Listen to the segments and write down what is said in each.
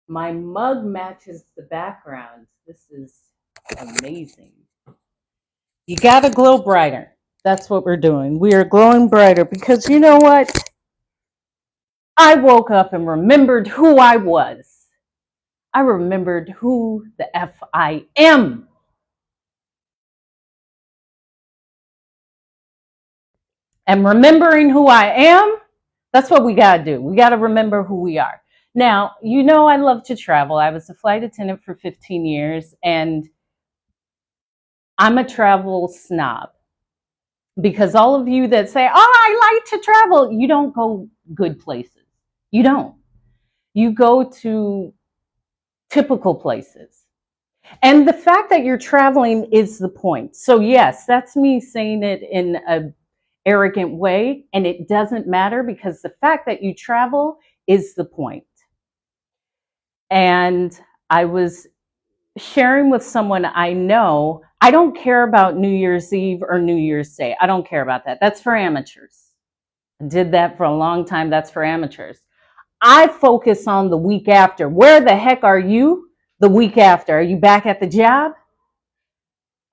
My mug matches the background. This is amazing. You got to glow brighter. That's what we're doing. We are glowing brighter because you know what? I woke up and remembered who I was. I remembered who the F I am. And remembering who I am, that's what we got to do. We got to remember who we are. Now, you know, I love to travel. I was a flight attendant for 15 years, and I'm a travel snob because all of you that say, oh, I like to travel, you don't go good places. You don't. You go to typical places. And the fact that you're traveling is the point. So, yes, that's me saying it in a arrogant way, and it doesn't matter because the fact that you travel is the point. And I was sharing with someone I know, I don't care about New Year's Eve or New Year's Day. I don't care about that. That's for amateurs. I did that for a long time. That's for amateurs. I focus on the week after. Where the heck are you the week after? Are you back at the job?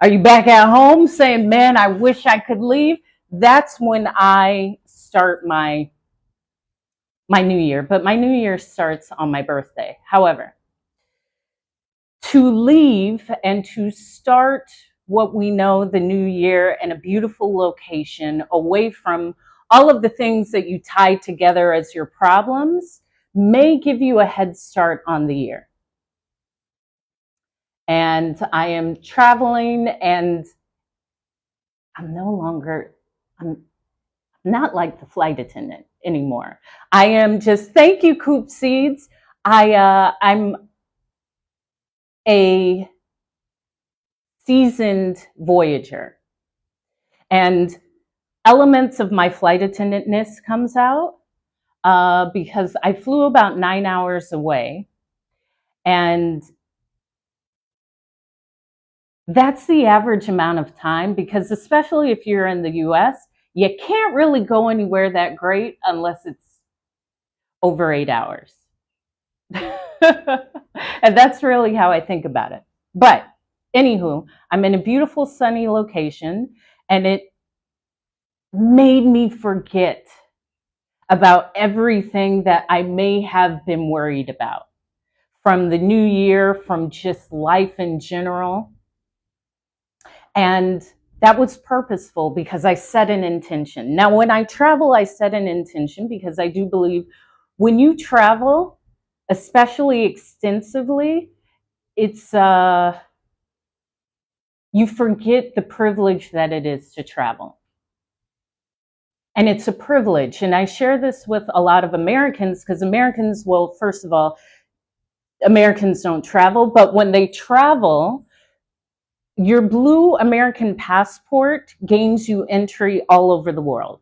Are you back at home saying, man, I wish I could leave? That's when I start my new year. But my new year starts on my birthday. However, to leave and to start what we know the new year in a beautiful location away from all of the things that you tie together as your problems may give you a head start on the year. And I am traveling, and I'm not like the flight attendant anymore. I am just, thank you, Coop Seeds. I'm a seasoned voyager, and elements of my flight attendantness comes out because I flew about 9 hours away, and that's the average amount of time, because especially if you're in the US, you can't really go anywhere that great unless it's over 8 hours. And that's really how I think about it. But anywho, I'm in a beautiful sunny location, and it made me forget about everything that I may have been worried about from the new year, from just life in general. And that was purposeful because I set an intention. Now, when I travel, I set an intention because I do believe when you travel, especially extensively, it's you forget the privilege that it is to travel. And it's a privilege. And I share this with a lot of Americans because Americans, well, first of all, Americans don't travel, but when they travel, your blue American passport gains you entry all over the world,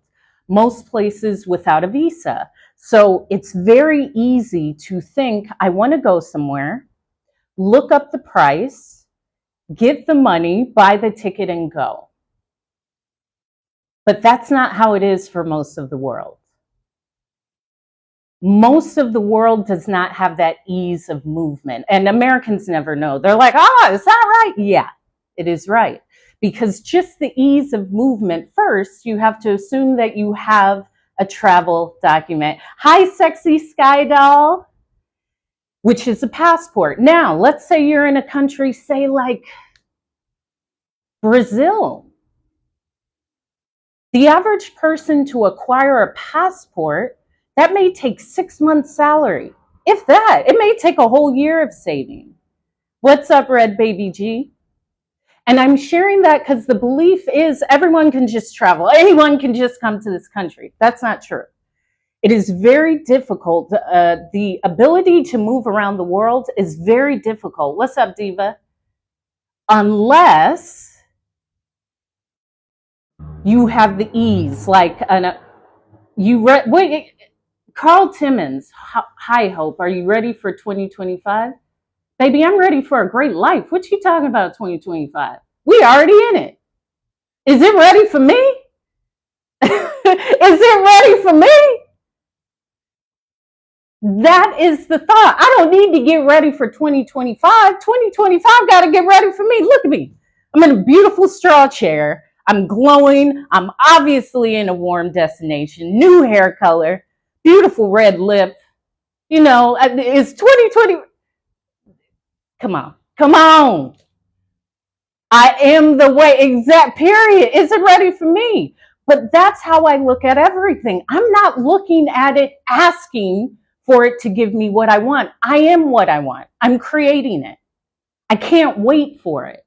most places without a visa. So it's very easy to think, I want to go somewhere, look up the price, get the money, buy the ticket, and go. But that's not how it is for most of the world. Most of the world does not have that ease of movement. And Americans never know. They're like, oh, is that right? Yeah, it is right. Because just the ease of movement, first, you have to assume that you have a travel document. Hi, sexy sky doll, which is a passport. Now, let's say you're in a country, say like Brazil. The average person to acquire a passport, that may take 6 months' salary. If that, it may take a whole year of saving. What's up, Red Baby G? And I'm sharing that because the belief is everyone can just travel. Anyone can just come to this country. That's not true. It is very difficult. The ability to move around the world is very difficult. What's up, Diva? Unless you have the ease, like wait, Carl Timmons. Hi, Hope. Are you ready for 2025? Baby, I'm ready for a great life. What you talking about 2025? We already in it. Is it ready for me? Is it ready for me? That is the thought. I don't need to get ready for 2025. 2025 got to get ready for me. Look at me. I'm in a beautiful straw chair. I'm glowing. I'm obviously in a warm destination. New hair color. Beautiful red lip. You know, it's 2020. Come on. Come on. I am the way, exact period. Is it ready for me? But that's how I look at everything. I'm not looking at it asking for it to give me what I want. I am what I want. I'm creating it. I can't wait for it.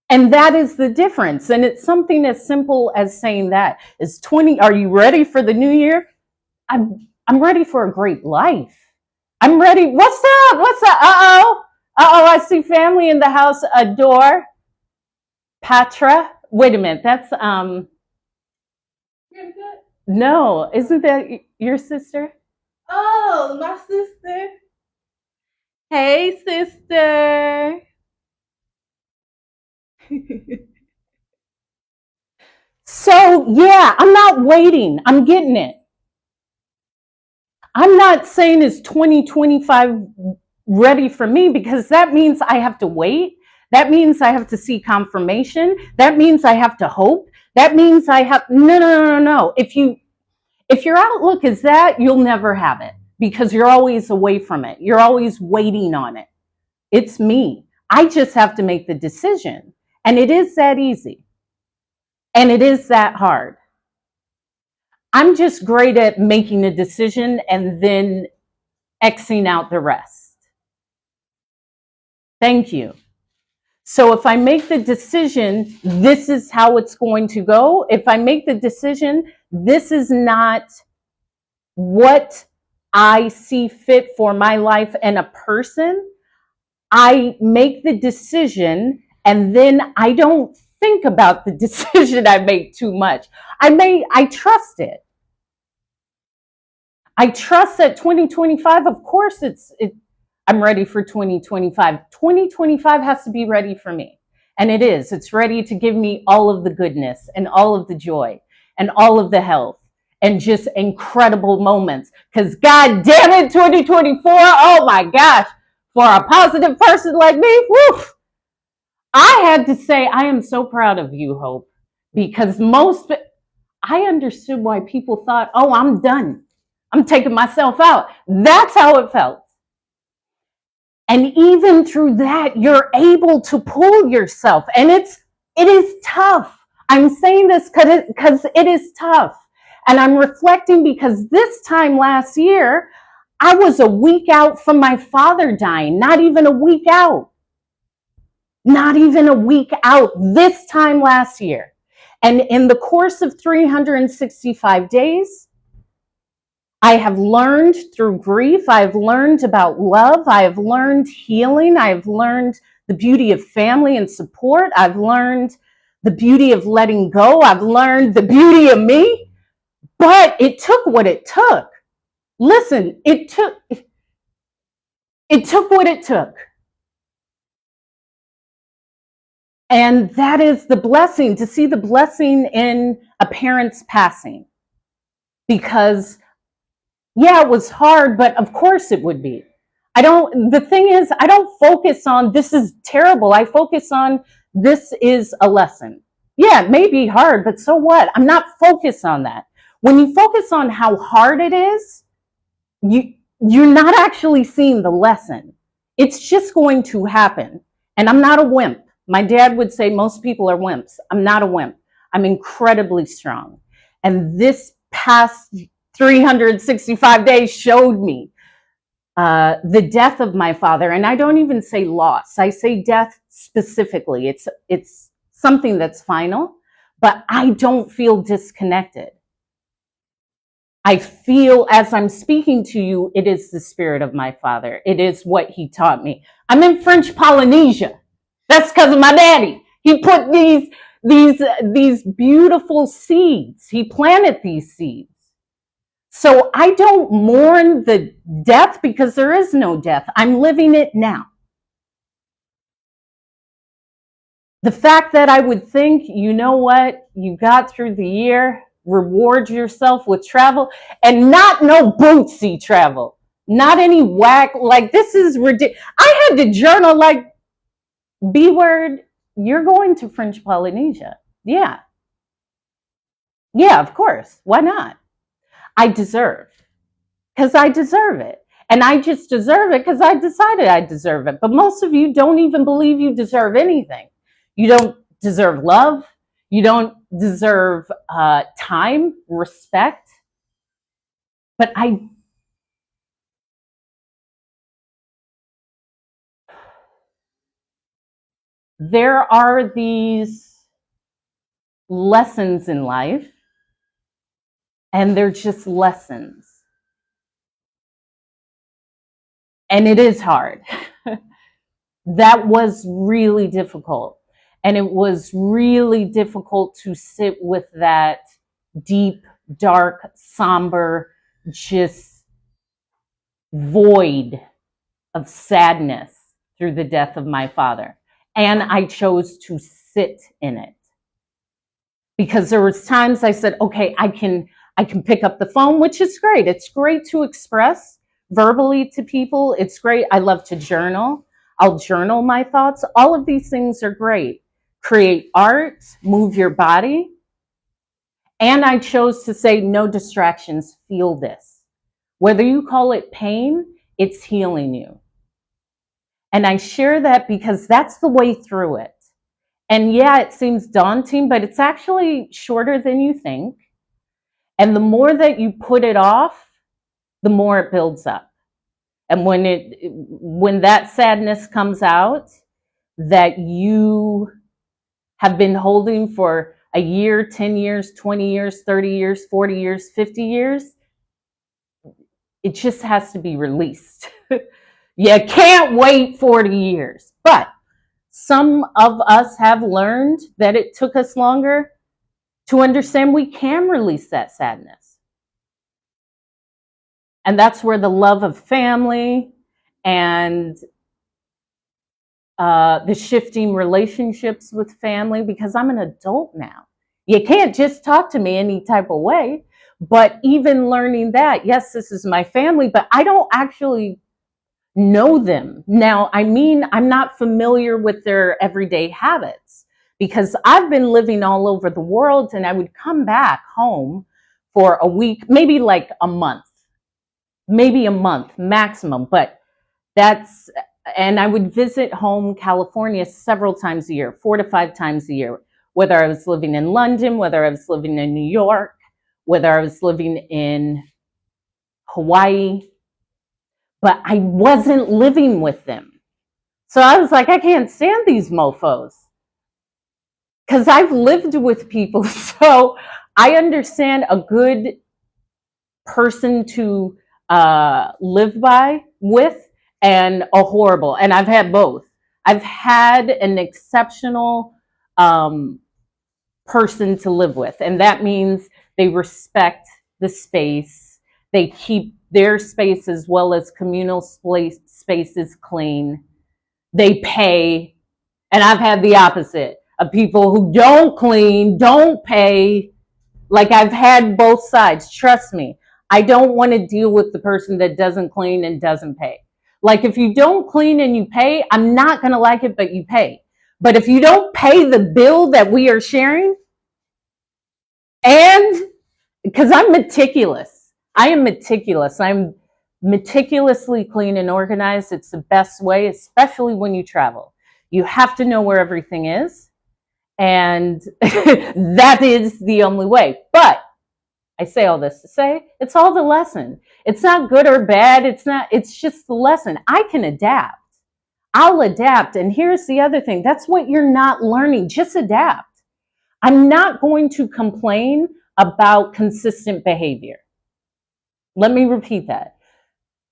And that is the difference. And it's something as simple as saying that is 20. Are you ready for the new year? I'm ready for a great life. I'm ready. What's up? What's up? Uh-oh. Uh-oh, I see family in the house. Adore. Patra. Wait a minute. That's no, isn't that your sister? Oh, my sister. Hey, sister. So, yeah, I'm not waiting. I'm getting it. I'm not saying is 2025 ready for me, because that means I have to wait. That means I have to see confirmation. That means I have to hope. That means I have no. If your outlook is that, you'll never have it, because you're always away from it. You're always waiting on it. It's me. I just have to make the decision. And it is that easy. And it is that hard. I'm just great at making a decision and then Xing out the rest. Thank you. So if I make the decision, this is how it's going to go. If I make the decision, this is not what I see fit for my life and a person, I make the decision and then I don't think about the decision I make too much. I trust it. I trust that 2025, of course I'm ready for 2025. 2025 has to be ready for me. And it is. It's ready to give me all of the goodness and all of the joy and all of the health and just incredible moments. Because God damn it, 2024, oh my gosh, for a positive person like me, whew, I had to say, I am so proud of you, Hope, because I understood why people thought, oh, I'm done. I'm taking myself out. That's how it felt. And even through that, you're able to pull yourself. And it is tough. I'm saying this because it is tough. And I'm reflecting because this time last year, I was a week out from my father dying, not even a week out. Not even a week out this time last year. And in the course of 365 days, I have learned through grief. I've learned about love. I've learned healing. I've learned the beauty of family and support. I've learned the beauty of letting go. I've learned the beauty of me. But it took what it took. Listen, it took what it took. And that is the blessing, to see the blessing in a parent's passing. Because yeah, it was hard, but of course it would be. The thing is, I don't focus on this is terrible. I focus on this is a lesson. Yeah, it may be hard, but so what? I'm not focused on that. When you focus on how hard it is, you're not actually seeing the lesson. It's just going to happen. And I'm not a wimp. My dad would say most people are wimps. I'm not a wimp. I'm incredibly strong. And this past 365 days showed me the death of my father. And I don't even say loss. I say death specifically. It's something that's final, but I don't feel disconnected. I feel as I'm speaking to you, it is the spirit of my father. It is what he taught me. I'm in French Polynesia. That's because of my daddy. He put these beautiful seeds. He planted these seeds. So I don't mourn the death because there is no death. I'm living it now. The fact that I would think, you know what, you got through the year, reward yourself with travel, and not no bootsy travel, not any whack. Like, this is ridiculous. I had to journal, like, B word, you're going to French Polynesia. Yeah. Yeah, of course. Why not? I deserve, because I deserve it. And I just deserve it because I decided I deserve it. But most of you don't even believe you deserve anything. You don't deserve love. You don't deserve time, respect. But there are these lessons in life, and they're just lessons. And it is hard. That was really difficult. And it was really difficult to sit with that deep, dark, somber, just void of sadness through the death of my father. And I chose to sit in it. Because there was times I said, okay, I can pick up the phone, which is great. It's great to express verbally to people. It's great. I love to journal. I'll journal my thoughts. All of these things are great. Create art, move your body. And I chose to say, no distractions, feel this. Whether you call it pain, it's healing you. And I share that because that's the way through it. And yeah, it seems daunting, but it's actually shorter than you think. And the more that you put it off, the more it builds up. And when that sadness comes out that you have been holding for a year, 10 years, 20 years, 30 years, 40 years, 50 years, it just has to be released. You can't wait 40 years. But some of us have learned that it took us longer to understand we can release that sadness. And that's where the love of family and the shifting relationships with family, because I'm an adult now. You can't just talk to me any type of way. But even learning that, yes, this is my family, but I don't actually know them. Now, I mean, I'm not familiar with their everyday habits because I've been living all over the world, and I would come back home for a week, maybe like a month, maybe a month maximum, but and I would visit home, California, several times a year, 4 to 5 times a year, whether I was living in London, whether I was living in New York, whether I was living in Hawaii, but I wasn't living with them. So I was like, I can't stand these mofos because I've lived with people. So I understand a good person to live by with and a horrible. And I've had both. I've had an exceptional person to live with. And that means they respect the space. They keep their space as well as communal spaces clean. They pay. And I've had the opposite of people who don't clean, don't pay. Like, I've had both sides. Trust me, I don't want to deal with the person that doesn't clean and doesn't pay. Like, if you don't clean and you pay, I'm not going to like it, but you pay. But if you don't pay the bill that we are sharing, and because I'm meticulous, I am meticulous. I'm meticulously clean and organized. It's the best way, especially when you travel. You have to know where everything is. And that is the only way. But I say all this to say, it's all the lesson. It's not good or bad. It's just the lesson. I can adapt. I'll adapt. And here's the other thing. That's what you're not learning. Just adapt. I'm not going to complain about consistent behavior. Let me repeat that.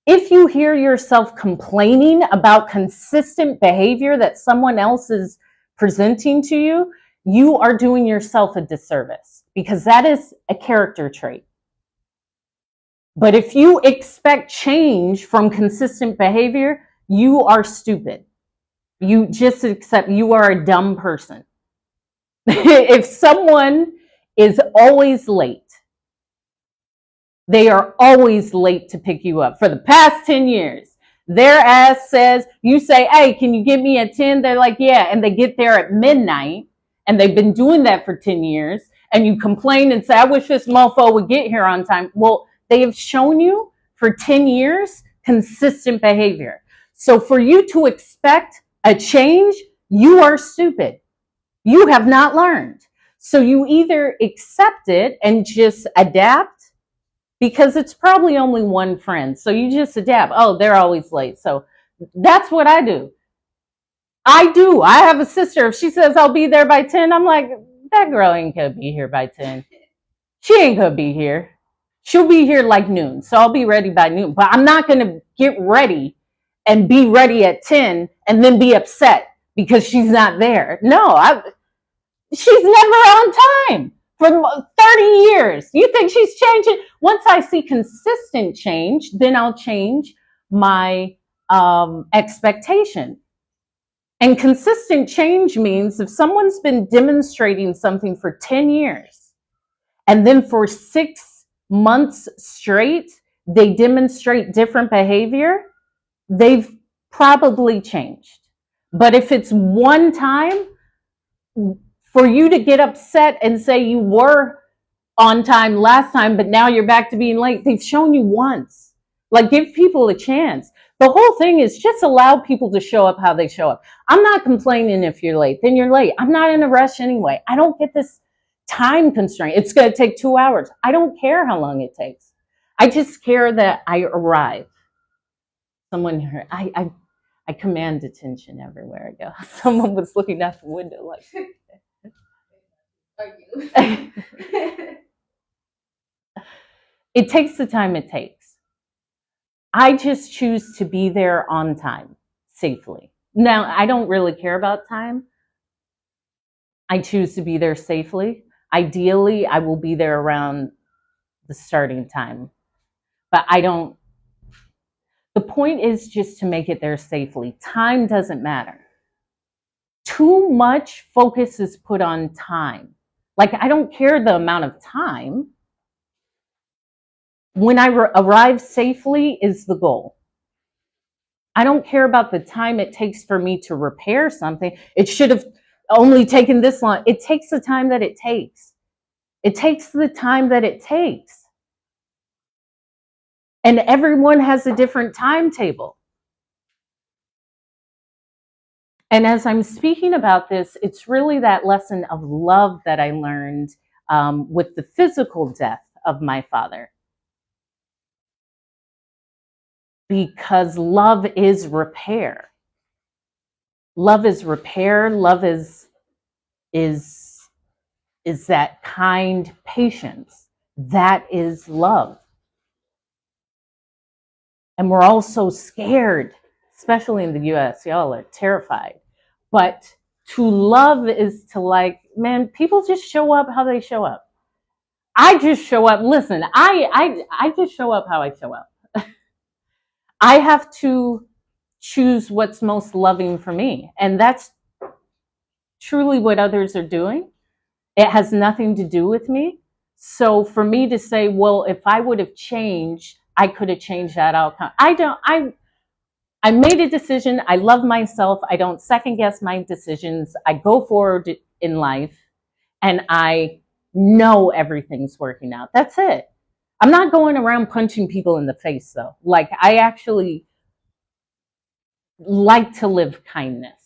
If you hear yourself complaining about consistent behavior that someone else is presenting to you, you are doing yourself a disservice because that is a character trait. But if you expect change from consistent behavior, you are stupid. You just accept you are a dumb person. If someone is always late, They are always late to pick you up for the past 10 years. Their ass says, you say, hey, can you give me a 10? They're like, yeah. And they get there at midnight, and they've been doing that for 10 years. And you complain and say, I wish this mofo would get here on time. Well, they have shown you for 10 years consistent behavior. So for you to expect a change, you are stupid. You have not learned. So you either accept it and just adapt, because it's probably only one friend. So you just adapt. Oh, they're always late. So that's what I do. I have a sister. If she says I'll be there by 10, I'm like, that girl ain't going to be here by 10. She ain't going to be here. She'll be here like noon. So I'll be ready by noon. But I'm not going to get ready and be ready at 10 and then be upset because she's not there. No, she's never on time for 30 years. You think she's changing? Once I see consistent change, then I'll change my expectation. And consistent change means if someone's been demonstrating something for 10 years and then for 6 months straight, they demonstrate different behavior, they've probably changed. But if it's one time, for you to get upset and say you were on time last time, but now you're back to being late, they've shown you once. Like, give people a chance. The whole thing is just allow people to show up how they show up. I'm not complaining if you're late, then you're late. I'm not in a rush anyway. I don't get this time constraint. It's going to take 2 hours. I don't care how long it takes. I just care that I arrive. Someone here, I command attention everywhere I go. Someone was looking out the window like, it takes the time it takes. I just choose to be there on time, safely. Now, I don't really care about time. I choose to be there safely. Ideally, I will be there around the starting time. But I don't, the point is just to make it there safely. Time doesn't matter. Too much focus is put on time. Like, I don't care the amount of time. When I arrive safely is the goal. I don't care about the time it takes for me to repair something. It should have only taken this long. It takes the time that it takes. It takes the time that it takes. And everyone has a different timetable. And as I'm speaking about this, it's really that lesson of love that I learned with the physical death of my father. Because love is repair. Love is repair. Love is that kind patience. That is love. And we're all so scared, especially in the US. Y'all are terrified. But to love is to, like, man, people just show up how they show up. I just show up. Listen, I just show up how I show up. I have to choose what's most loving for me. And that's truly what others are doing. It has nothing to do with me. So for me to say, well, if I would have changed, I could have changed that outcome. I made a decision. I love myself. I don't second guess my decisions. I go forward in life and I know everything's working out. That's it. I'm not going around punching people in the face though. Like, I actually like to live kindness.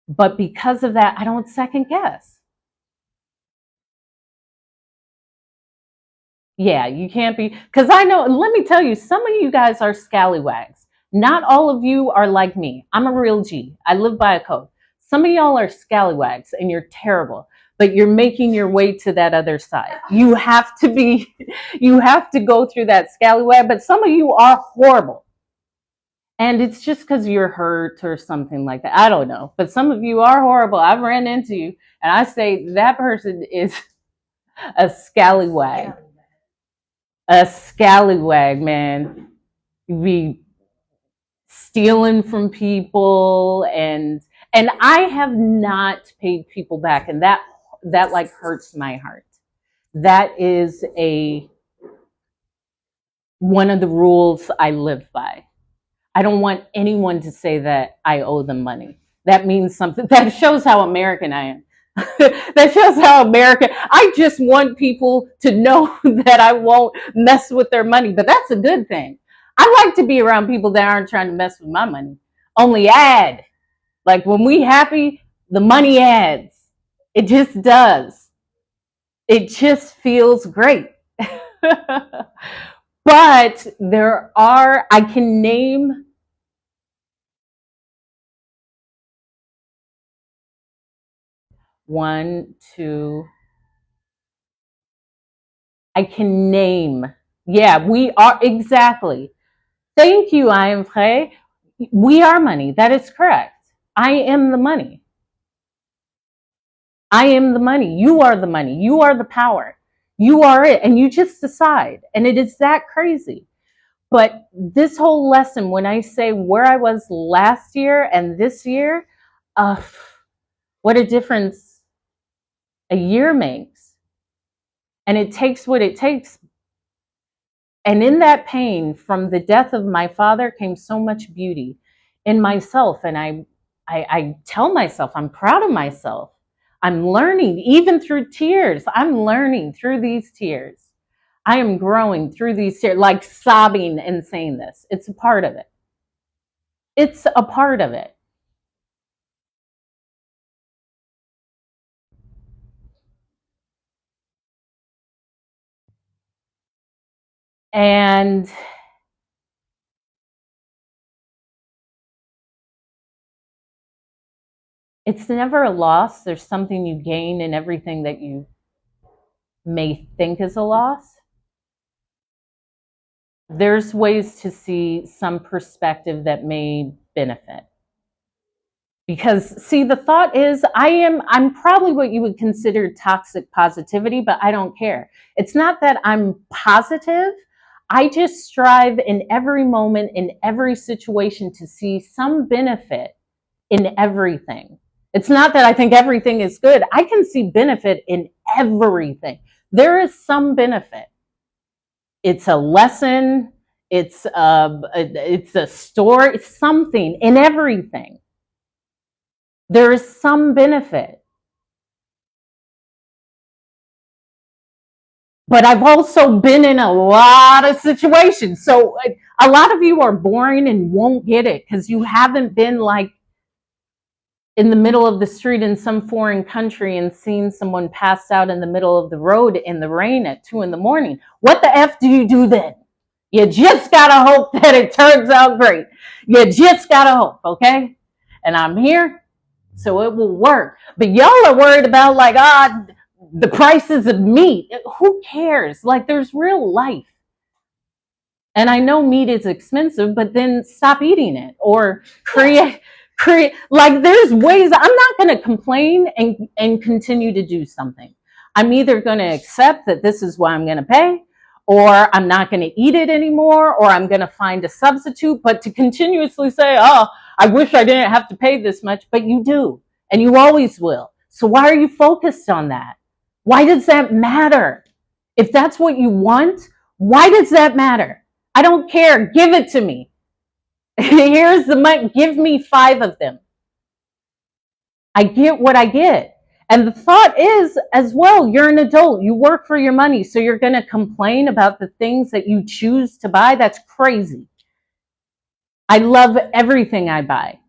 But because of that, I don't second guess. Yeah, you can't be, because I know, let me tell you, some of you guys are scallywags. Not all of you are like me. I'm a real G. I live by a code. Some of y'all are scallywags and you're terrible, but you're making your way to that other side. You have to go through that scallywag, but some of you are horrible. And it's just because you're hurt or something like that. I don't know, but some of you are horrible. I've ran into you and I say that person is a scallywag. A scallywag, man. Be stealing from people and I have not paid people back, and that like hurts my heart. That is a one of the rules I live by. I don't want anyone to say that I owe them money. That means something. That shows how American I am. That shows how American. I just want people to know that I won't mess with their money, but that's a good thing. I like to be around people that aren't trying to mess with my money. Only add. Like when we happy, the money adds. It just does. It just feels great. But I can name one, two, I can name. Yeah, we are, exactly. Thank you, I am vrai. We are money. That is correct. I am the money. I am the money. You are the money. You are the power. You are it. And you just decide. And it is that crazy. But this whole lesson, when I say where I was last year and this year, what a difference a year makes. And it takes what it takes. And in that pain from the death of my father came so much beauty in myself. And I tell myself, I'm proud of myself. I'm learning, even through tears. I'm learning through these tears. I am growing through these tears, like sobbing and saying this. It's a part of it. It's a part of it. And it's never a loss. There's something you gain in everything that you may think is a loss. There's ways to see some perspective that may benefit. Because see, the thought is I'm probably what you would consider toxic positivity, but I don't care. It's not that I'm positive. I just strive in every moment, in every situation to see some benefit in everything. It's not that I think everything is good. I can see benefit in everything. There is some benefit. It's a lesson. It's a story. It's something in everything. There is some benefit. But I've also been in a lot of situations. So a lot of you are boring and won't get it because you haven't been like in the middle of the street in some foreign country and seen someone pass out in the middle of the road in the rain at 2 a.m. What the F do you do then? You just gotta hope that it turns out great. You just gotta hope, okay? And I'm here, so it will work. But y'all are worried about like, the prices of meat. Who cares? Like there's real life. And I know meat is expensive, but then stop eating it or create like there's ways. I'm not going to complain and continue to do something. I'm either going to accept that this is what I'm going to pay, or I'm not going to eat it anymore, or I'm going to find a substitute. But to continuously say, oh, I wish I didn't have to pay this much, but you do, and you always will. So why are you focused on that? Why does that matter? If that's what you want, why does that matter? I don't care. Give it to me. Here's the money. Give me 5 of them. I get what I get. And the thought is, as well, you're an adult. You work for your money. So you're going to complain about the things that you choose to buy? That's crazy. I love everything I buy.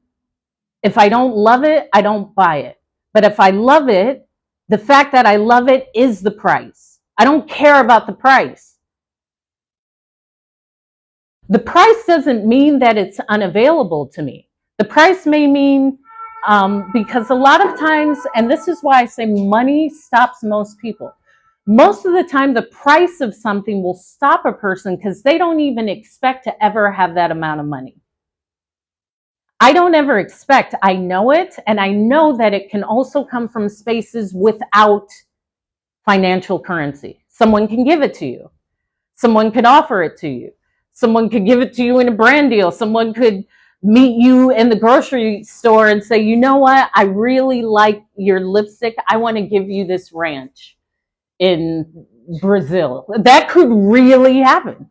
If I don't love it, I don't buy it. But if I love it, the fact that I love it is the price. I don't care about the price. The price doesn't mean that it's unavailable to me. The price may mean, because a lot of times, and this is why I say money stops most people. Most of the time, the price of something will stop a person because they don't even expect to ever have that amount of money. I don't ever expect, I know it, and I know that it can also come from spaces without financial currency. Someone can give it to you. Someone could offer it to you. Someone could give it to you in a brand deal. Someone could meet you in the grocery store and say, you know what? I really like your lipstick. I want to give you this ranch in Brazil. That could really happen.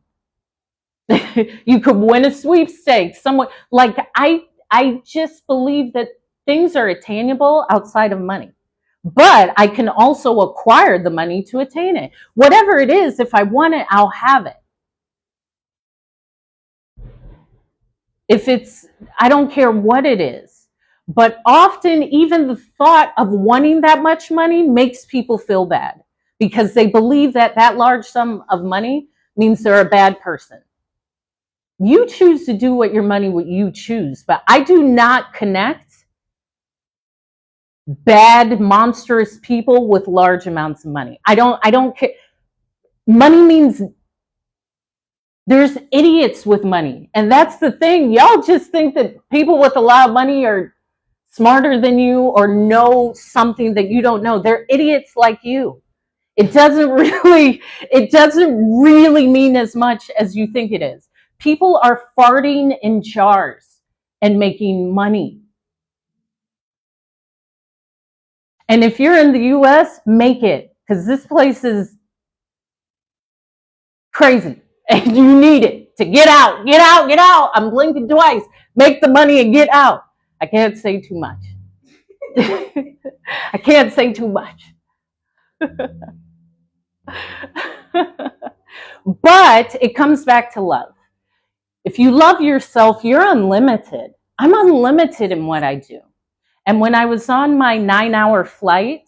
You could win a sweepstakes. Someone like I just believe that things are attainable outside of money. But I can also acquire the money to attain it. Whatever it is, if I want it, I'll have it. If it's, I don't care what it is. But often, even the thought of wanting that much money makes people feel bad because they believe that that large sum of money means they're a bad person. You choose to do what your money, what you choose. But I do not connect bad, monstrous people with large amounts of money. I don't care. Money means there's idiots with money. And that's the thing. Y'all just think that people with a lot of money are smarter than you or know something that you don't know. They're idiots like you. It doesn't really mean as much as you think it is. People are farting in jars and making money. And if you're in the US, make it, because this place is crazy and you need it to get out, get out, get out. I'm blinking twice. Make the money and get out. I can't say too much. I can't say too much. But it comes back to love. If you love yourself, you're unlimited. I'm unlimited in what I do. And when I was on my 9-hour flight,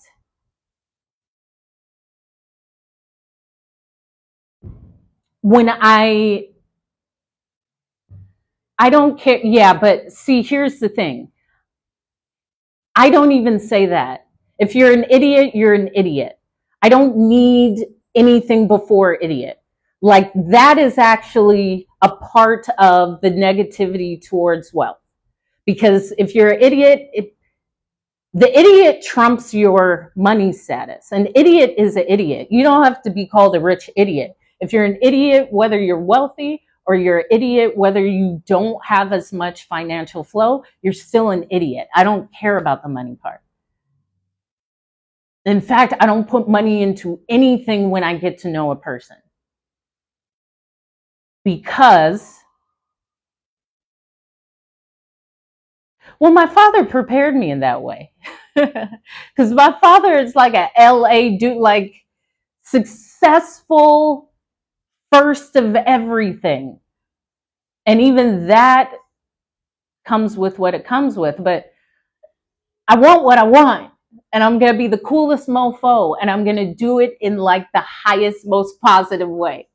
when I don't care. Yeah, but see, here's the thing. I don't even say that. If you're an idiot, you're an idiot. I don't need anything before idiot. Like that is actually a part of the negativity towards wealth. Because if you're an idiot, the idiot trumps your money status. An idiot is an idiot. You don't have to be called a rich idiot. If you're an idiot, whether you're wealthy or you're an idiot, whether you don't have as much financial flow, you're still an idiot. I don't care about the money part. In fact, I don't put money into anything when I get to know a person. Because, well, my father prepared me in that way. Because my father is like a LA dude, like successful, first of everything. And even that comes with what it comes with. But I want what I want. And I'm going to be the coolest mofo. And I'm going to do it in like the highest, most positive way.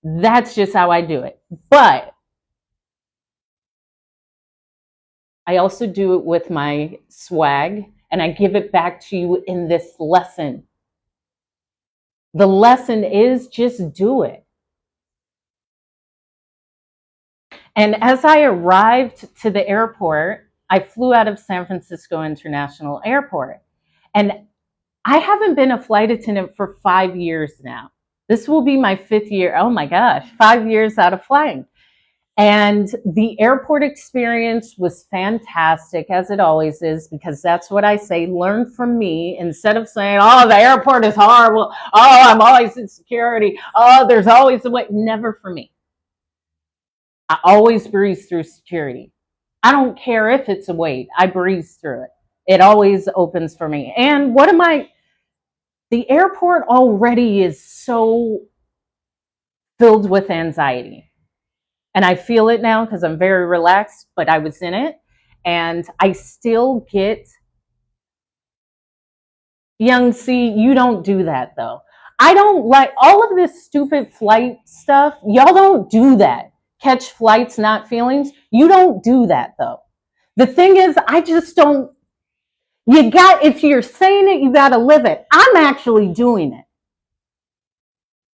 That's just how I do it. But I also do it with my swag. And I give it back to you in this lesson. The lesson is just do it. And as I arrived to the airport, I flew out of San Francisco International Airport. And I haven't been a flight attendant for 5 years now. This will be my 5th year. Oh my gosh, 5 years out of flying. And the airport experience was fantastic, as it always is, because that's what I say. Learn from me instead of saying, oh, the airport is horrible. Oh, I'm always in security. Oh, there's always a way. Never for me. I always breeze through security. I don't care if it's a wait. I breeze through it. It always opens for me. And the airport already is so filled with anxiety. And I feel it now because I'm very relaxed, but I was in it. And I still get, young C, you don't do that though. I don't like all of this stupid flight stuff. Y'all don't do that. Catch flights, not feelings. You don't do that though. The thing is, I just don't, if you're saying it, you got to live it. I'm actually doing it.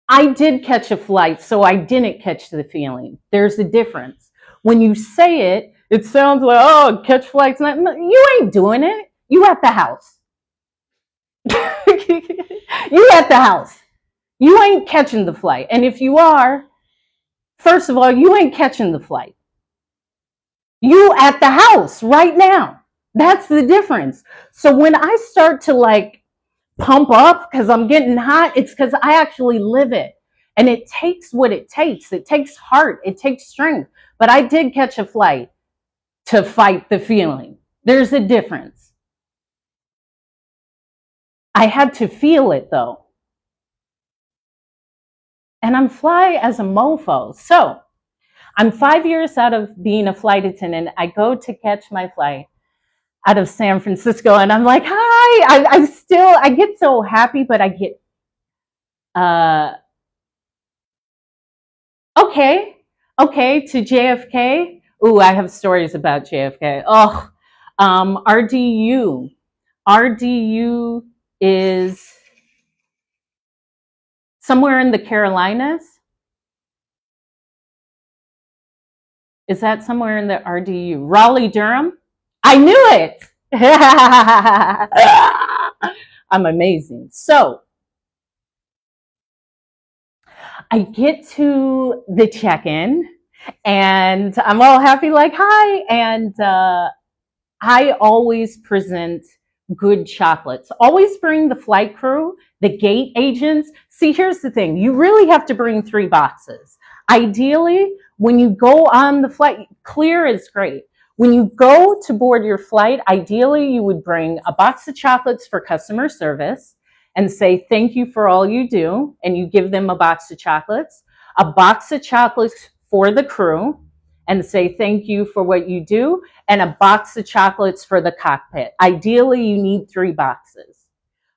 I did catch a flight, so I didn't catch the feeling. There's a difference. When you say it, it sounds like, oh, catch flights. You ain't doing it. You at the house. You at the house. You ain't catching the flight. And if you are, first of all, you ain't catching the flight. You at the house right now. That's the difference. So when I start to like pump up because I'm getting hot, it's because I actually live it. And it takes what it takes. It takes heart. It takes strength. But I did catch a flight to fight the feeling. There's a difference. I had to feel it though. And I'm fly as a mofo. So I'm 5 years out of being a flight attendant. I go to catch my flight out of San Francisco, and I'm like, hi. I get so happy, but I get, okay, to JFK. Ooh, I have stories about JFK. Oh, RDU. RDU is somewhere in the Carolinas. Is that somewhere in the RDU? Raleigh, Durham? I knew it. I'm amazing. So I get to the check-in and I'm all happy, like, hi. And I always present good chocolates. Always bring the flight crew, the gate agents. See, here's the thing. You really have to bring 3 boxes. Ideally, when you go on the flight, clear is great. When you go to board your flight, ideally you would bring a box of chocolates for customer service and say, thank you for all you do. And you give them a box of chocolates for the crew and say, thank you for what you do, and a box of chocolates for the cockpit. Ideally, you need 3 boxes,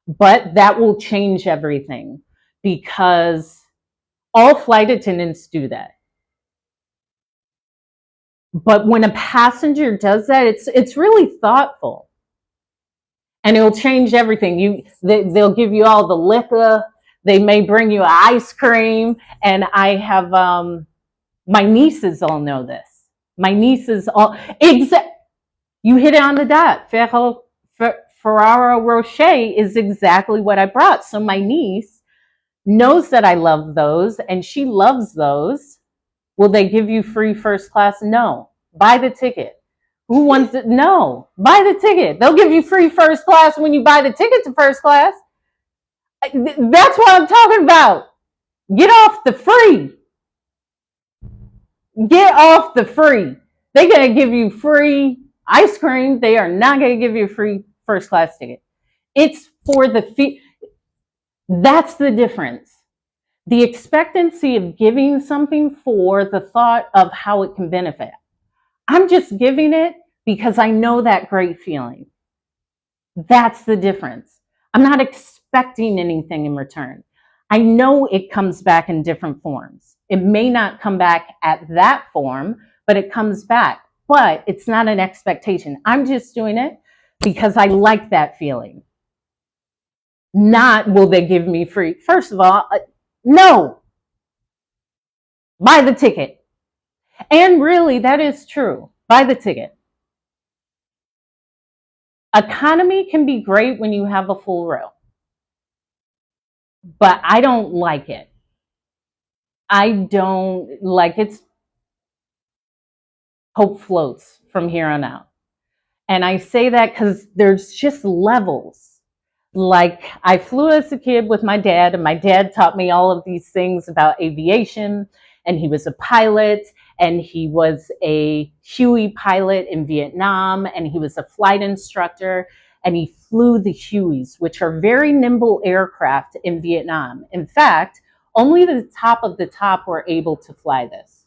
but that will change everything because all flight attendants do that. But when a passenger does that, it's really thoughtful, and it'll change everything. They'll give you all the liquor. They may bring you ice cream, and I have my nieces all know this. My nieces all you hit it on the dot. Ferrero Rocher is exactly what I brought. So my niece knows that I love those, and she loves those. Will they give you free first class? No. Buy the ticket. Who wants it? No. Buy the ticket. They'll give you free first class when you buy the ticket to first class. That's what I'm talking about. Get off the free. Get off the free. They're going to give you free ice cream. They are not going to give you a free first class ticket. It's for the fee. That's the difference. The expectancy of giving something for the thought of how it can benefit. I'm just giving it because I know that great feeling. That's the difference. I'm not expecting anything in return. I know it comes back in different forms. It may not come back at that form, but it comes back. But it's not an expectation. I'm just doing it because I like that feeling. Not will they give me free. First of all, no. Buy the ticket. And really, that is true. Buy the ticket. Economy can be great when you have a full row. But I don't like it. I don't like it. Hope floats from here on out. And I say that because there's just levels. Like, I flew as a kid with my dad, and my dad taught me all of these things about aviation, and he was a pilot, and he was a Huey pilot in Vietnam, and he was a flight instructor, and he flew the Hueys, which are very nimble aircraft in Vietnam. In fact, only the top of the top were able to fly this.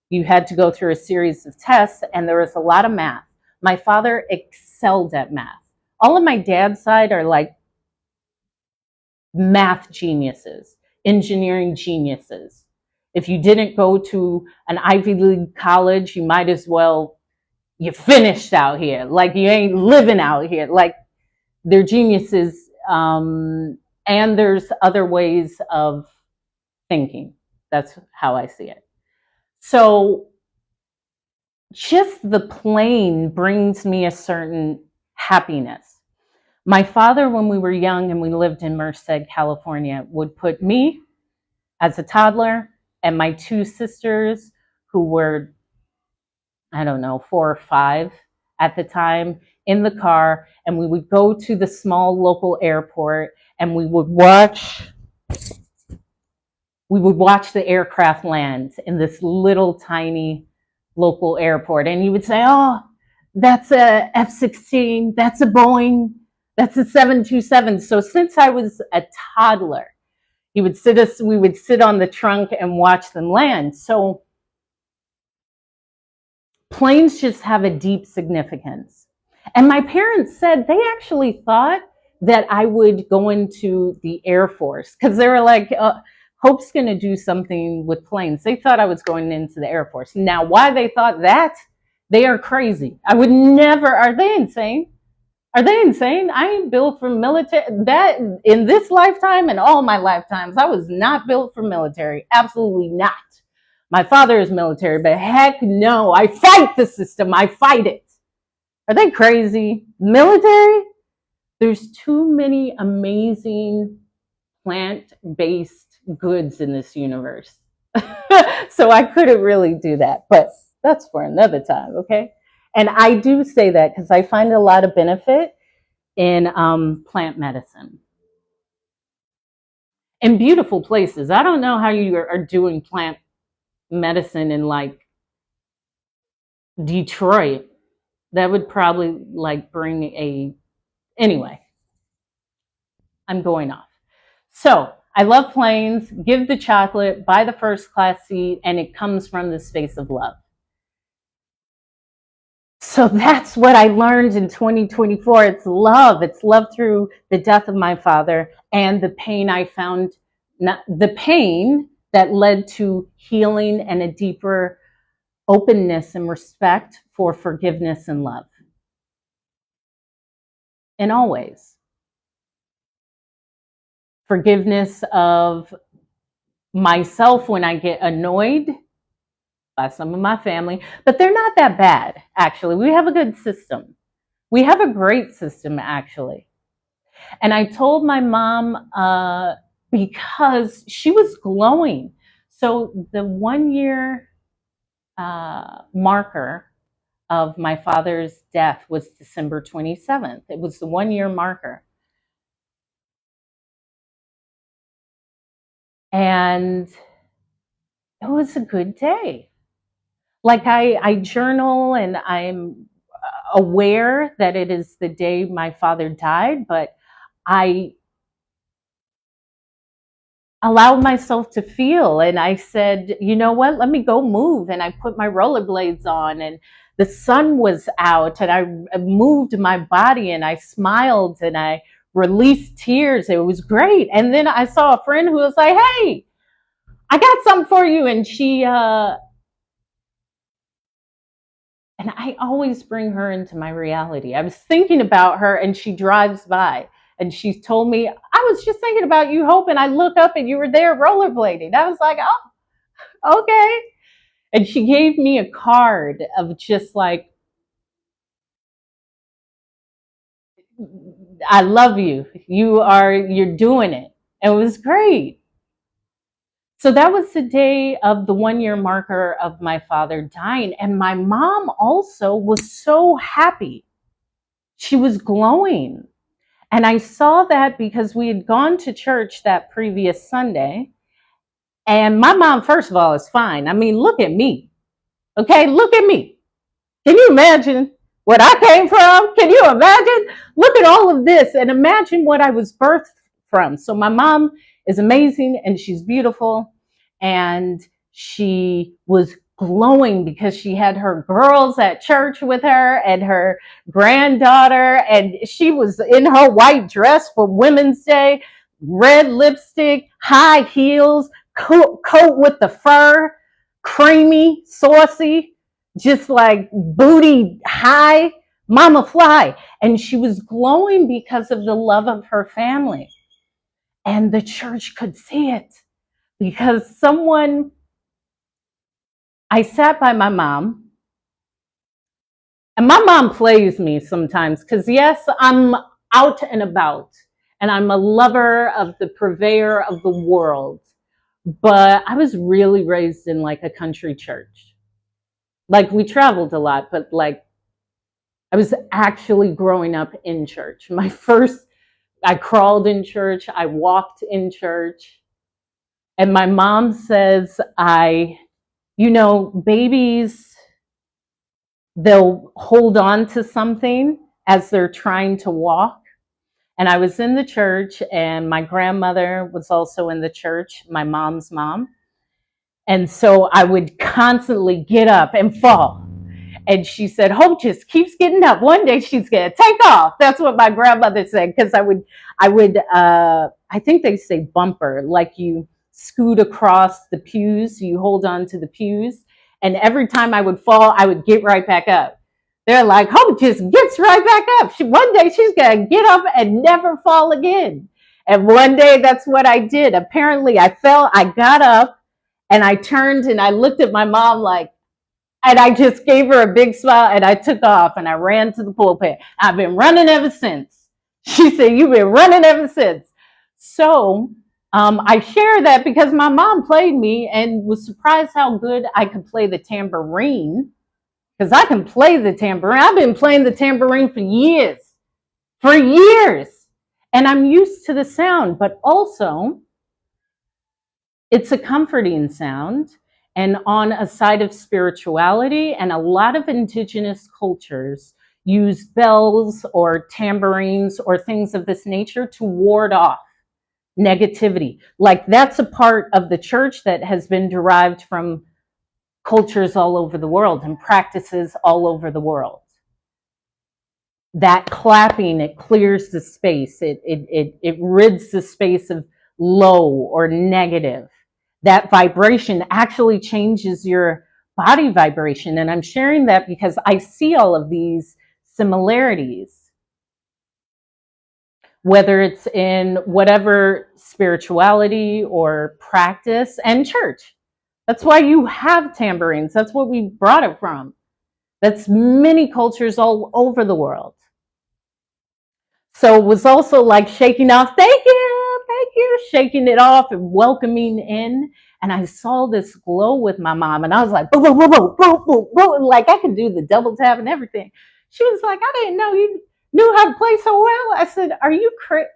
You had to go through a series of tests, and there was a lot of math. My father excelled at math. All of my dad's side are like math geniuses, engineering geniuses. If you didn't go to an Ivy League college, you might as well, you finished out here. Like, you ain't living out here. Like, they're geniuses. And there's other ways of thinking. That's how I see it. So just the plane brings me a certain happiness. My father, when we were young and we lived in Merced, California, would put me as a toddler and my 2 sisters, who were, I don't know, 4 or 5 at the time, in the car, and we would go to the small local airport and we would watch we would watch the aircraft land in this little tiny local airport. And you would say, oh, that's a F-16, that's a Boeing, that's a 727. So since I was a toddler, we would sit on the trunk and watch them land. So planes just have a deep significance. And my parents said they actually thought that I would go into the Air Force because they were like, Hope's going to do something with planes. They thought I was going into the Air Force. Now, why they thought that, they are crazy. I would never, are they insane? Are they insane? I ain't built for military. That in this lifetime and all my lifetimes, I was not built for military. Absolutely not. My father is military, but heck no. I fight the system. I fight it. Are they crazy? Military? There's too many amazing plant-based goods in this universe. So I couldn't really do that, but that's for another time, okay? And I do say that because I find a lot of benefit in plant medicine. In beautiful places. I don't know how you are doing plant medicine in like Detroit. That would probably like bring a, anyway, I'm going off. So I love planes, give the chocolate, buy the first class seat, and it comes from the space of love. So that's what I learned in 2024. It's love. It's love through the death of my father and the pain I found, the pain that led to healing and a deeper openness and respect for forgiveness and love. In all ways. Forgiveness of myself when I get annoyed by some of my family, but they're not that bad, actually. We have a good system. We have a great system, actually. And I told my mom because she was glowing. So the 1 year marker of my father's death was December 27th. It was the 1 year marker. And it was a good day. Like I journal and I'm aware that it is the day my father died, but I allowed myself to feel. And I said, you know what, let me go move. And I put my rollerblades on and the sun was out and I moved my body and I smiled and I released tears. It was great. And then I saw a friend who was like, hey, I got something for you. And she, and I always bring her into my reality. I was thinking about her and she drives by and she told me, I was just thinking about you, Hope, and I look up and you were there rollerblading. I was like, oh, okay. And she gave me a card of just like, I love you. You're doing it. And it was great. So that was the day of the 1 year marker of my father dying. And my mom also was so happy. She was glowing. And I saw that because we had gone to church that previous Sunday. And my mom, first of all, is fine. I mean, look at me. Okay, look at me. Can you imagine what I came from? Can you imagine? Look at all of this and imagine what I was birthed from. So my mom is amazing and she's beautiful. And she was glowing because she had her girls at church with her and her granddaughter. And she was in her white dress for Women's Day, red lipstick, high heels, coat with the fur, creamy, saucy, just like booty high, mama fly. And she was glowing because of the love of her family. And the church could see it because I sat by my mom, and my mom plays me sometimes because yes, I'm out and about and I'm a lover of the purveyor of the world, but I was really raised in like a country church. Like we traveled a lot, but like I was actually growing up in church. I crawled in church, I walked in church. And my mom says, babies, they'll hold on to something as they're trying to walk. And I was in the church, and my grandmother was also in the church, my mom's mom. And so I would constantly get up and fall. And she said, Hope just keeps getting up. One day she's going to take off. That's what my grandmother said. Because I think they say bumper, like you scoot across the pews, you hold on to the pews. And every time I would fall, I would get right back up. They're like, Hope just gets right back up. One day she's going to get up and never fall again. And one day that's what I did. Apparently I fell, I got up, and I turned and I looked at my mom like, and I just gave her a big smile, and I took off and I ran to the pulpit. I've been running ever since. She said, You've been running ever since. So I share that because my mom played me and was surprised how good I could play the tambourine, because I can play the tambourine. I've been playing the tambourine for years. And I'm used to the sound, but also it's a comforting sound. And on a side of spirituality, and a lot of indigenous cultures use bells or tambourines or things of this nature to ward off negativity. Like that's a part of the church that has been derived from cultures all over the world and practices all over the world. That clapping, it clears the space. It rids the space of low or negative. That vibration actually changes your body vibration. And I'm sharing that because I see all of these similarities, whether it's in whatever spirituality or practice and church. That's why you have tambourines. That's what we brought it from. That's many cultures all over the world. So it was also like shaking off, thank you, shaking it off and welcoming in. And I saw this glow with my mom, and I was like, boom, boom, boom, boom, boom, boom, boom. Like I could do the double tap and everything. She was like, I didn't know you knew how to play so well. I said, are you crazy?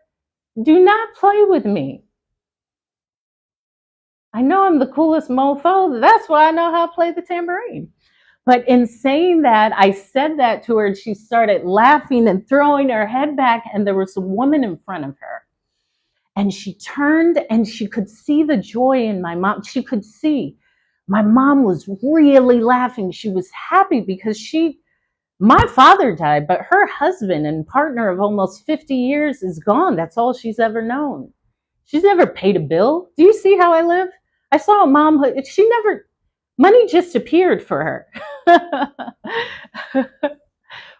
Do not play with me. I know I'm the coolest mofo. That's why I know how to play the tambourine. But in saying that, I said that to her, and she started laughing and throwing her head back, and there was a woman in front of her. And she turned, and she could see the joy in my mom. She could see my mom was really laughing. She was happy because my father died, but her husband and partner of almost 50 years is gone. That's all she's ever known. She's never paid a bill. Do you see how I live? I saw a mom, money just appeared for her.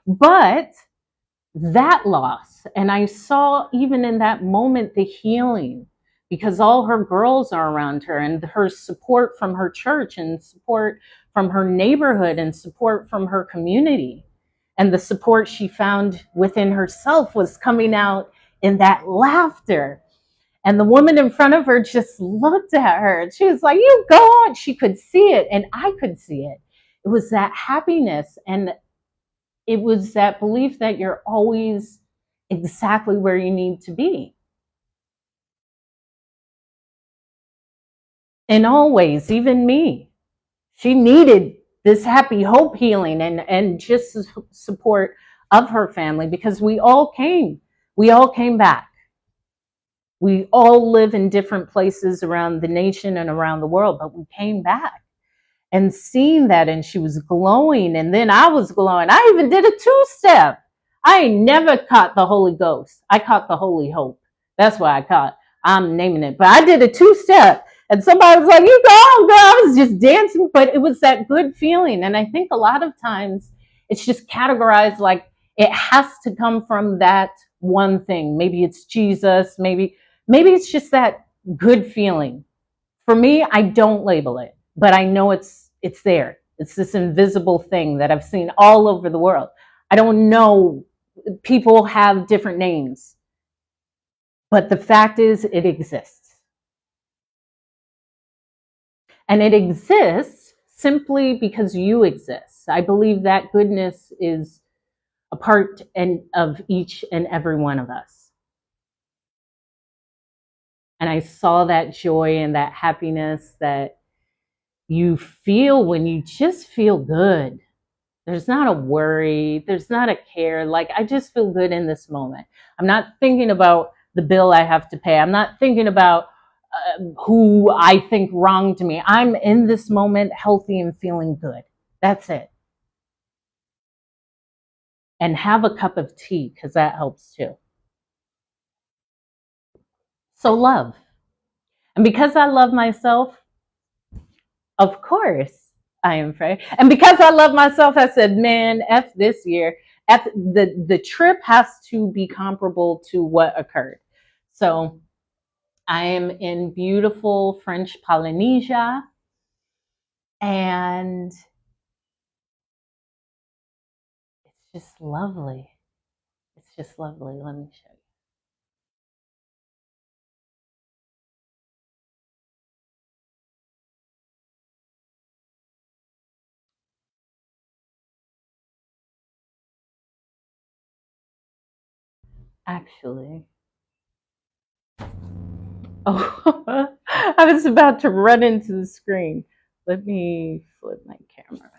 But that loss, and I saw even in that moment the healing, because all her girls are around her, and her support from her church, and support from her neighborhood, and support from her community, and the support she found within herself was coming out in that laughter. And the woman in front of her just looked at her, and she was like, you go on. She could see it, and I could see it. It was that happiness, and it was that belief that you're always exactly where you need to be. In all ways, even me. She needed this happy hope healing and just support of her family, because we all came back. We all live in different places around the nation and around the world, but we came back. And seeing that, and she was glowing, and then I was glowing. I even did a two-step. I ain't never caught the Holy Ghost. I caught the Holy Hope. That's what I caught. I'm naming it. But I did a two-step, and somebody was like, you go on, girl. I was just dancing, but it was that good feeling. And I think a lot of times it's just categorized like it has to come from that one thing. Maybe it's Jesus. Maybe it's just that good feeling. For me, I don't label it, but I know it's there. It's this invisible thing that I've seen all over the world. I don't know. People have different names, but the fact is it exists. And it exists simply because you exist. I believe that goodness is a part of each and every one of us. And I saw that joy and that happiness that you feel when you just feel good. There's not a worry, there's not a care. Like, I just feel good in this moment. I'm not thinking about the bill I have to pay. I'm not thinking about who I think wronged me. I'm in this moment healthy and feeling good. That's it. And have a cup of tea, because that helps too. So love. And because I love myself, of course, I am afraid. And because I love myself, I said, man, F this year. F the trip has to be comparable to what occurred. So I am in beautiful French Polynesia, and it's just lovely. It's just lovely. Let me show you. Actually, oh, I was about to run into the screen. Let me flip my camera.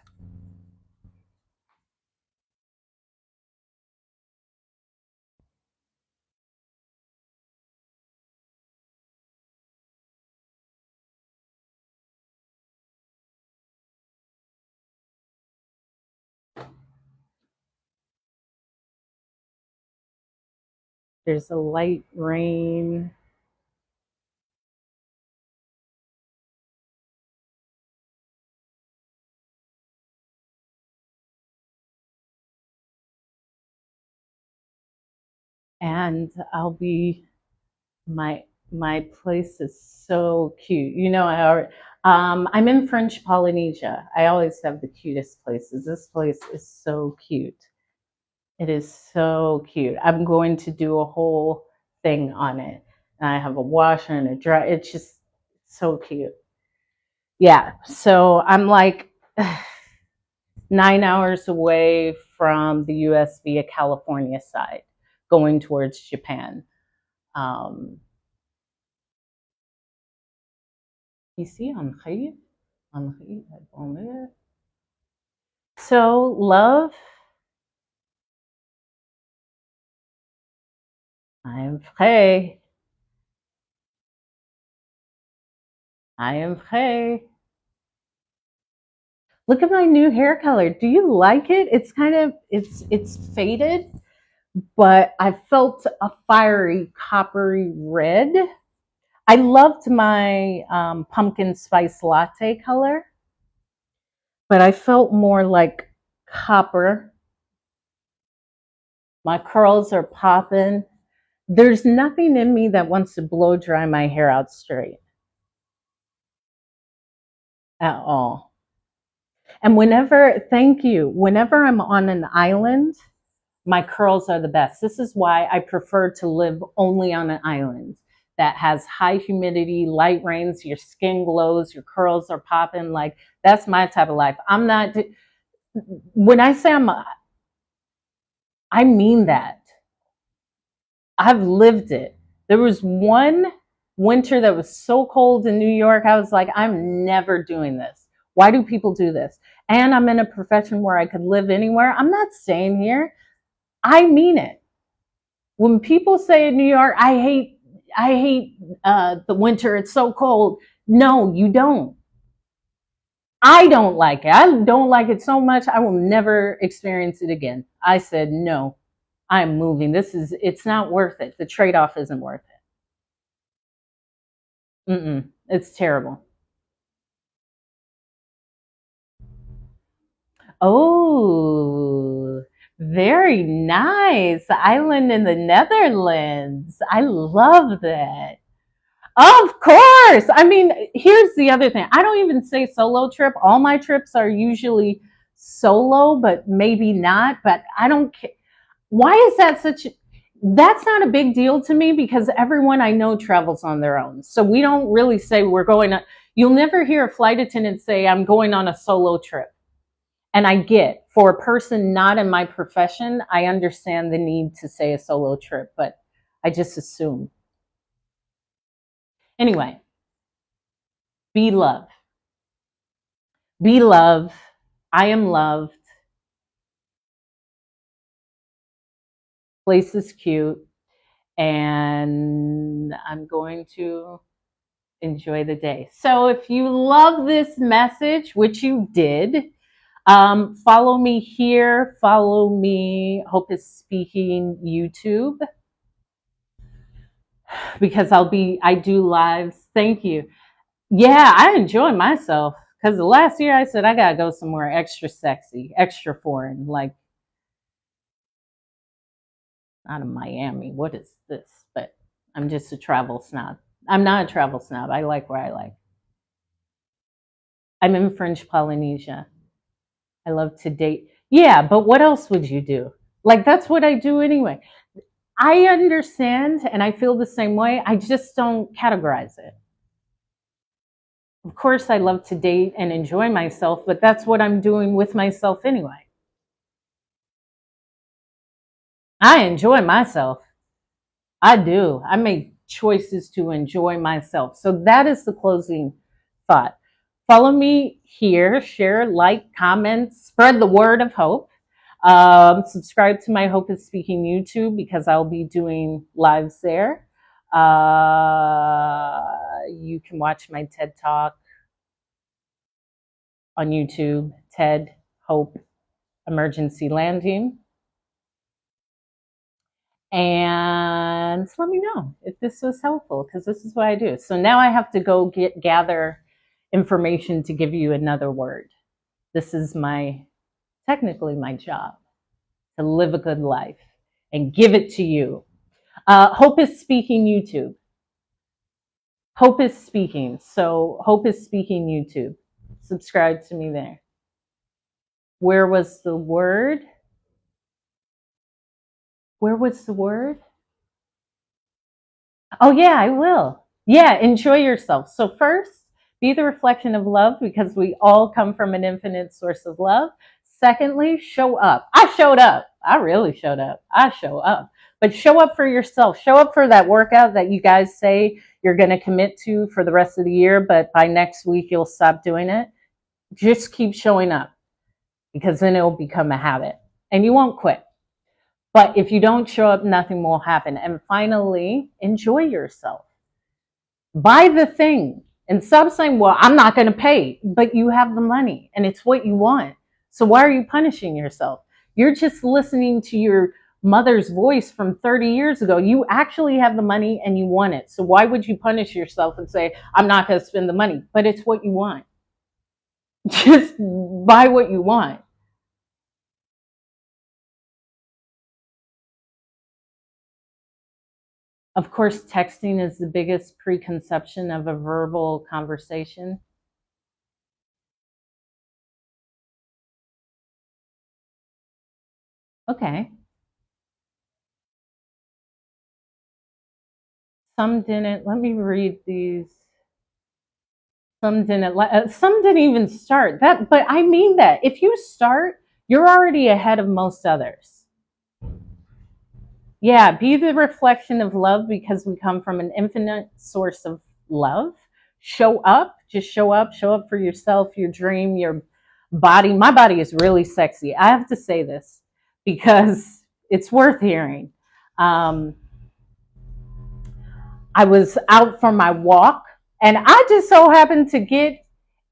There's a light rain. And I'll be my place is so cute. You know, I'm in French Polynesia. I always have the cutest places. This place is so cute. It is so cute. I'm going to do a whole thing on it. And I have a washer and a dryer. It's just so cute. Yeah. So I'm like 9 hours away from the US via California side, going towards Japan. Ici en خير So love, I am prêt. I am prêt. Look at my new hair color. Do you like it? It's kind of it's faded, but I felt a fiery coppery red. I loved my pumpkin spice latte color, but I felt more like copper. My curls are popping. There's nothing in me that wants to blow dry my hair out straight at all. And thank you, whenever I'm on an island, my curls are the best. This is why I prefer to live only on an island that has high humidity, light rains, your skin glows, your curls are popping. Like, that's my type of life. I'm not, when I say I mean that. I've lived it. There was one winter that was so cold in New York, I was like, I'm never doing this. Why do people do this? And I'm in a profession where I could live anywhere. I'm not staying here. I mean it. When people say in New York, I hate the winter, it's so cold. No, you don't. I don't like it. I don't like it so much, I will never experience it again. I said, no, I'm moving. It's not worth it. The trade-off isn't worth it. It's terrible. Oh, very nice. Island in the Netherlands. I love that. Of course. I mean, here's the other thing. I don't even say solo trip. All my trips are usually solo, but maybe not. But I don't care. Why is that that's not a big deal to me, because everyone I know travels on their own. So we don't really say we're going on. You'll never hear a flight attendant say, I'm going on a solo trip. And I get, for a person not in my profession, I understand the need to say a solo trip, but I just assume. Anyway, be love. Be love. I am loved. Place is cute. And I'm going to enjoy the day. So if you love this message, which you did, follow me here. Follow me, Hope is Speaking YouTube, because I do lives. Thank you. Yeah, I enjoy myself, because the last year I said I gotta go somewhere extra sexy, extra foreign, like out of Miami. What is this? But I'm just a travel snob. I'm not a travel snob. I like where I like. I'm in French Polynesia. I love to date. Yeah, but what else would you do? Like, that's what I do anyway. I understand and I feel the same way. I just don't categorize it. Of course, I love to date and enjoy myself, but that's what I'm doing with myself anyway. I enjoy myself. I do. I make choices to enjoy myself. So that is the closing thought. Follow me here, share, like, comment, spread the word of hope. Subscribe to my Hope is Speaking YouTube, because I'll be doing lives there. You can watch my TED Talk on YouTube, TED Hope Emergency Landing. And let me know if this was helpful, because this is what I do. So now I have to go gather information to give you another word. This is technically my job, to live a good life and give it to you. Hope is Speaking YouTube. Hope is Speaking. So Hope is Speaking YouTube. Subscribe to me there. Where was the word? Where was the word? Oh, yeah, I will. Yeah, enjoy yourself. So first, be the reflection of love, because we all come from an infinite source of love. Secondly, show up. I showed up. I really showed up. I show up. But show up for yourself. Show up for that workout that you guys say you're going to commit to for the rest of the year, but by next week you'll stop doing it. Just keep showing up, because then it'll become a habit and you won't quit. But if you don't show up, nothing will happen. And finally, enjoy yourself. Buy the thing and stop saying, well, I'm not going to pay, but you have the money and it's what you want. So why are you punishing yourself? You're just listening to your mother's voice from 30 years ago. You actually have the money and you want it. So why would you punish yourself and say, I'm not going to spend the money? But it's what you want. Just buy what you want. Of course, texting is the biggest preconception of a verbal conversation. Okay. Some didn't. Let me read these. Some didn't even start. But I mean that. If you start, you're already ahead of most others. Yeah, be the reflection of love, because we come from an infinite source of love. Show up. Just show up. Show up for yourself, your dream, your body. My body is really sexy. I have to say this because it's worth hearing. I was out for my walk, and I just so happened to get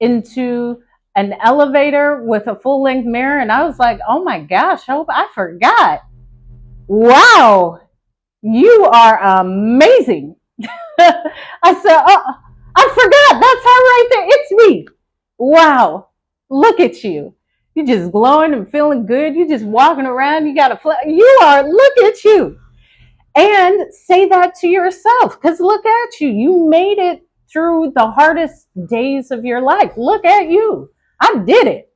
into an elevator with a full-length mirror, and I was like, oh my gosh, Hope, I forgot. Wow, you are amazing. I said, oh, I forgot. That's her right there. It's me. Wow, look at you. You're just glowing and feeling good. You're just walking around. You got a you are, look at you. And say that to yourself, because look at you. You made it through the hardest days of your life. Look at you. I did it.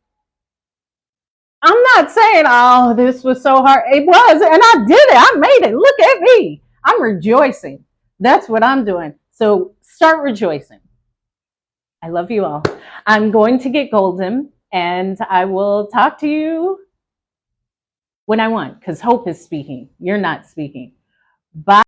I'm not saying, oh, this was so hard. It was, and I did it. I made it. Look at me. I'm rejoicing. That's what I'm doing. So start rejoicing. I love you all. I'm going to get golden, and I will talk to you when I want, because Hope is speaking. You're not speaking. Bye.